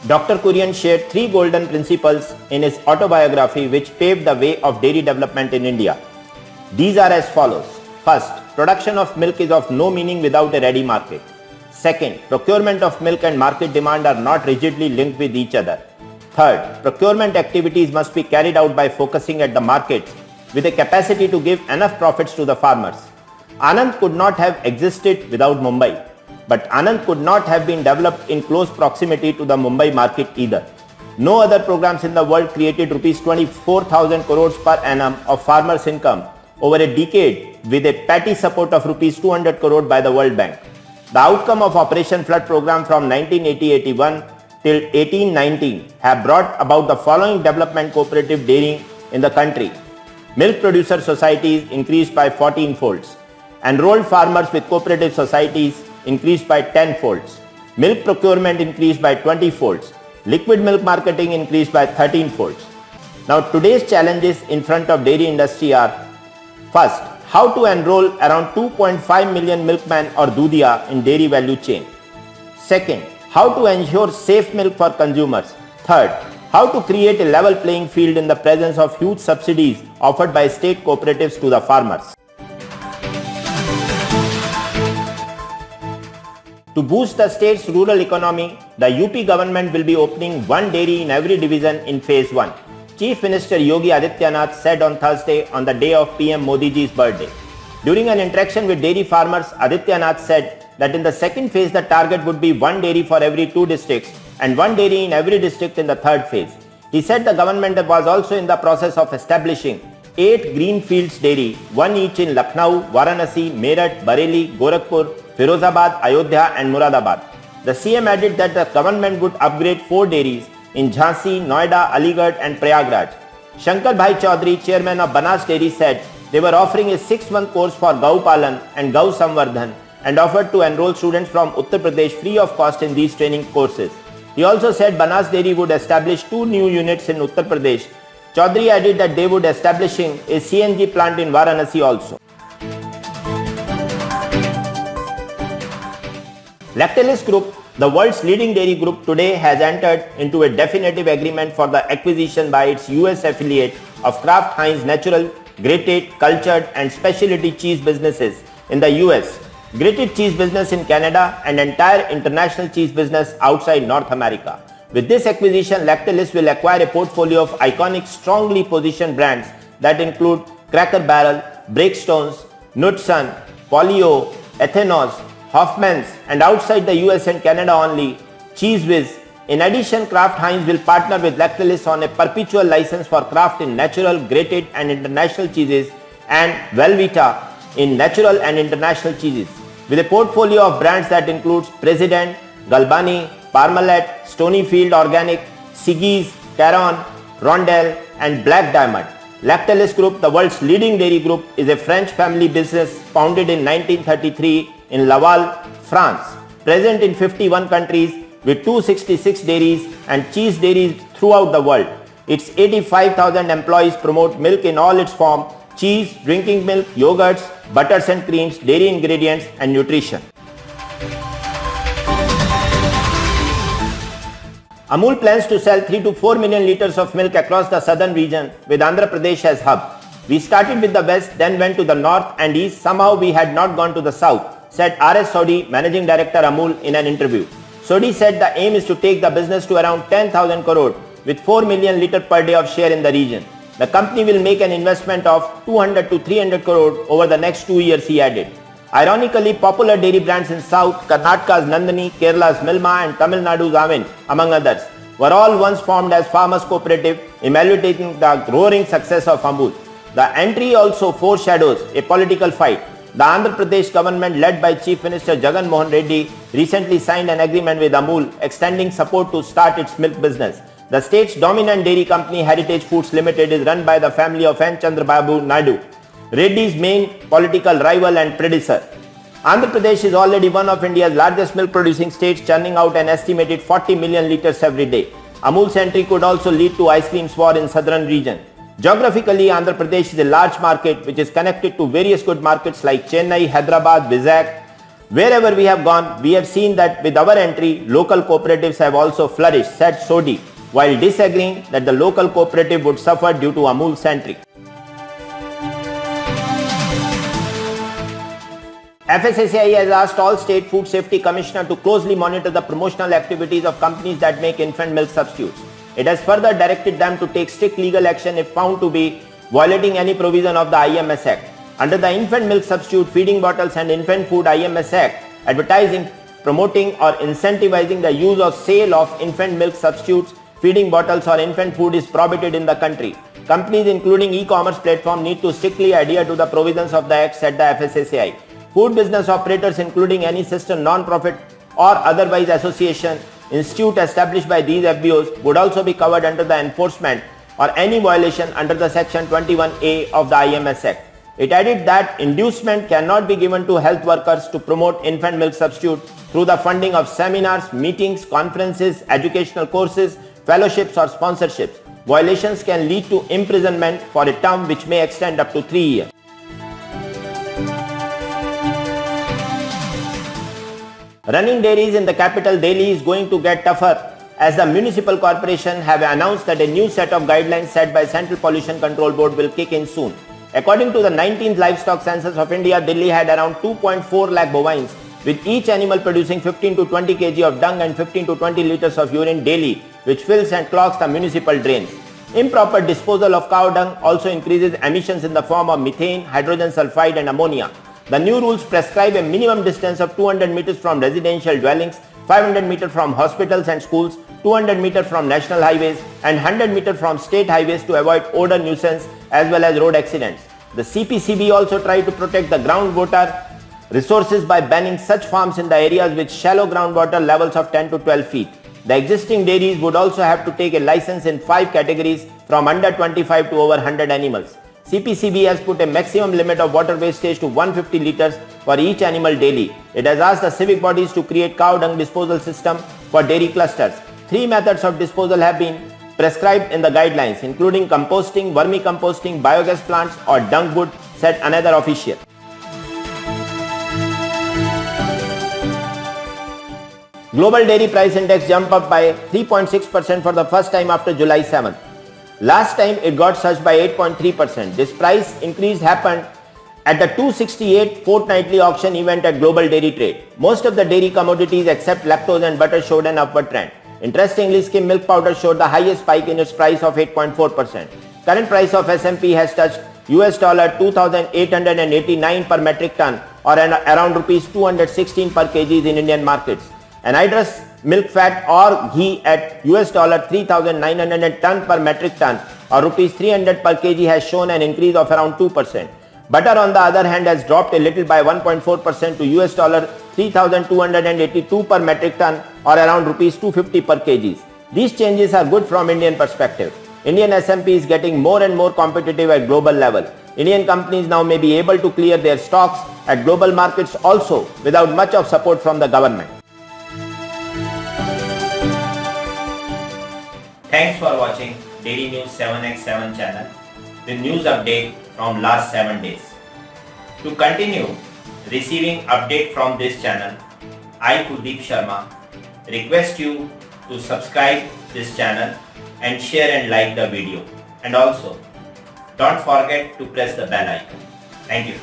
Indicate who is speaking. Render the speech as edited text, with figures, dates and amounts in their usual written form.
Speaker 1: Dr. Kurian shared 3 golden principles in his autobiography which paved the way of dairy development in India. These are as follows. First, production of milk is of no meaning without a ready market. Second, procurement of milk and market demand are not rigidly linked with each other. Third, procurement activities must be carried out by focusing at the markets with a capacity to give enough profits to the farmers. Anand could not have existed without Mumbai, but Anand could not have been developed in close proximity to the Mumbai market either. No other programs in the world created rupees 24,000 crores per annum of farmers' income over a decade with a petty support of rupees 200 crore by the World Bank. The outcome of Operation Flood program from 1980-81 till 18-19 have brought about the following development: cooperative dairying in the country. Milk producer societies increased by 14 folds. Enrolled farmers with cooperative societies increased by 10 folds. Milk procurement increased by 20 folds. Liquid milk marketing increased by 13 folds. Now today's challenges in front of dairy industry are: first, how to enroll around 2.5 million milkmen or dudia in dairy value chain. Second, how to ensure safe milk for consumers. Third, how to create a level playing field in the presence of huge subsidies offered by state cooperatives to the farmers. To boost the state's rural economy, the UP government will be opening one dairy in every division in phase 1. Chief Minister Yogi Adityanath said on Thursday, on the day of PM Modi ji's birthday. During an interaction with dairy farmers, Adityanath said that in the second phase the target would be one dairy for every 2 districts and one dairy in every district in the third phase. He said the government was also in the process of establishing 8 greenfields dairy, one each in Lucknow, Varanasi, Meerut, Bareilly, Gorakhpur, Firozabad, Ayodhya and Muradabad. The CM added that the government would upgrade 4 dairies in Jhansi, Noida, Aligarh and Prayagraj. Shankar Bhai Chaudhary, chairman of Banas Dairy, said they were offering a 6-month course for Gau Palan and Gau Samvardhan and offered to enroll students from Uttar Pradesh free of cost in these training courses. He also said Banas Dairy would establish 2 new units in Uttar Pradesh. Chaudhary added that they would establishing a CNG plant in Varanasi also. Lactalis Group, the world's leading dairy group, today has entered into a definitive agreement for the acquisition by its US affiliate of Kraft Heinz natural, grated, cultured and specialty cheese businesses in the US, grated cheese business in Canada and entire international cheese business outside North America. With this acquisition, Lactalis will acquire a portfolio of iconic, strongly positioned brands that include Cracker Barrel, Breakstones, Knudsen, Polly-O, Athenos, Hoffman's and outside the US and Canada only, Cheese Whiz. In addition, Kraft Heinz will partner with Lactalis on a perpetual license for Kraft in natural, grated and international cheeses and Velveeta in natural and international cheeses. With a portfolio of brands that includes President, Galbani, Parmalat, Stonyfield Organic, Siggy's, Caron, Rondel and Black Diamond. Lactalis Group, the world's leading dairy group, is a French family business founded in 1933 in Laval, France, present in 51 countries with 266 dairies and cheese dairies throughout the world. Its 85,000 employees promote milk in all its forms: cheese, drinking milk, yogurts, butters and creams, dairy ingredients and nutrition. Amul plans to sell 3 to 4 million liters of milk across the southern region with Andhra Pradesh as hub. We started with the west, then went to the north and east. Somehow we had not gone to the south, said R.S. Sodhi, Managing Director Amul, in an interview. Sodhi said the aim is to take the business to around 10,000 crore with 4 million litre per day of share in the region. The company will make an investment of 200 to 300 crore over the next 2 years, he added. Ironically, popular dairy brands in South, Karnataka's Nandini, Kerala's Milma and Tamil Nadu's Avin, among others, were all once formed as farmers cooperative, emulating the roaring success of Amul. The entry also foreshadows a political fight. The Andhra Pradesh government, led by Chief Minister Jagan Mohan Reddy, recently signed an agreement with Amul extending support to start its milk business. The state's dominant dairy company, Heritage Foods Limited, is run by the family of N. Chandrababu Naidu, Reddy's main political rival and predecessor. Andhra Pradesh is already one of India's largest milk producing states, churning out an estimated 40 million litres every day. Amul's entry could also lead to ice cream war in southern region. Geographically, Andhra Pradesh is a large market which is connected to various good markets like Chennai, Hyderabad, Vizag, Wherever we have gone, we have seen that with our entry, local cooperatives have also flourished, said Sodhi, while disagreeing that the local cooperative would suffer due to Amul centric. FSSAI has asked all state food safety commissioner to closely monitor the promotional activities of companies that make infant milk substitutes. It has further directed them to take strict legal action if found to be violating any provision of the IMS Act. Under the Infant Milk Substitute Feeding Bottles and Infant Food IMS Act, advertising, promoting or incentivizing the use or sale of infant milk substitutes, feeding bottles or infant food is prohibited in the country. Companies including e-commerce platforms need to strictly adhere to the provisions of the Act, said the FSSAI. Food business operators including any sister non-profit or otherwise association, institute established by these FBOs would also be covered under the enforcement or any violation under the section 21A of the IMS Act. It added that inducement cannot be given to health workers to promote infant milk substitute through the funding of seminars, meetings, conferences, educational courses, fellowships or sponsorships. Violations can lead to imprisonment for a term which may extend up to 3 years. Running dairies in the capital Delhi is going to get tougher as the municipal corporation have announced that a new set of guidelines set by Central Pollution Control Board will kick in soon. According to the 19th Livestock Census of India, Delhi had around 2.4 lakh bovines, with each animal producing 15 to 20 kg of dung and 15 to 20 liters of urine daily, which fills and clogs the municipal drains. Improper disposal of cow dung also increases emissions in the form of methane, hydrogen sulfide and ammonia. The new rules prescribe a minimum distance of 200 meters from residential dwellings, 500 meters from hospitals and schools, 200 meters from national highways and 100 meters from state highways to avoid odor nuisance as well as road accidents. The CPCB also tried to protect the groundwater resources by banning such farms in the areas with shallow groundwater levels of 10 to 12 feet. The existing dairies would also have to take a license in 5 categories from under 25 to over 100 animals. CPCB has put a maximum limit of water wastage to 150 liters for each animal daily. It has asked the civic bodies to create cow dung disposal system for dairy clusters. 3 methods of disposal have been prescribed in the guidelines, including composting, vermicomposting, biogas plants or dung wood, said another official. Global dairy price index jumped up by 3.6% for the first time after July 7th. Last time it got surged by 8.3%. This price increase happened at the 268 fortnightly auction event at Global Dairy Trade. Most of the dairy commodities except lactose and butter showed an upward trend. Interestingly, skim milk powder showed the highest spike in its price of 8.4%. Current price of SMP has touched $2,889 per metric ton or around rupees 216 per kg in Indian markets. Anhydrous milk fat or ghee at $3,900 ton per metric ton or rupees 300 per kg has shown an increase of around 2%. Butter on the other hand has dropped a little by 1.4% to $3,282 per metric ton or around rupees 250 per kg. These changes are good from Indian perspective. Indian SMP is getting more and more competitive at global level. Indian companies now may be able to clear their stocks at global markets also without much of support from the government.
Speaker 2: Thanks for watching Dairy News 7x7 channel with news update from last 7 days. To continue receiving update from this channel, I Kuldeep Sharma request you to subscribe this channel and share and like the video, and also don't forget to press the bell icon. Thank you.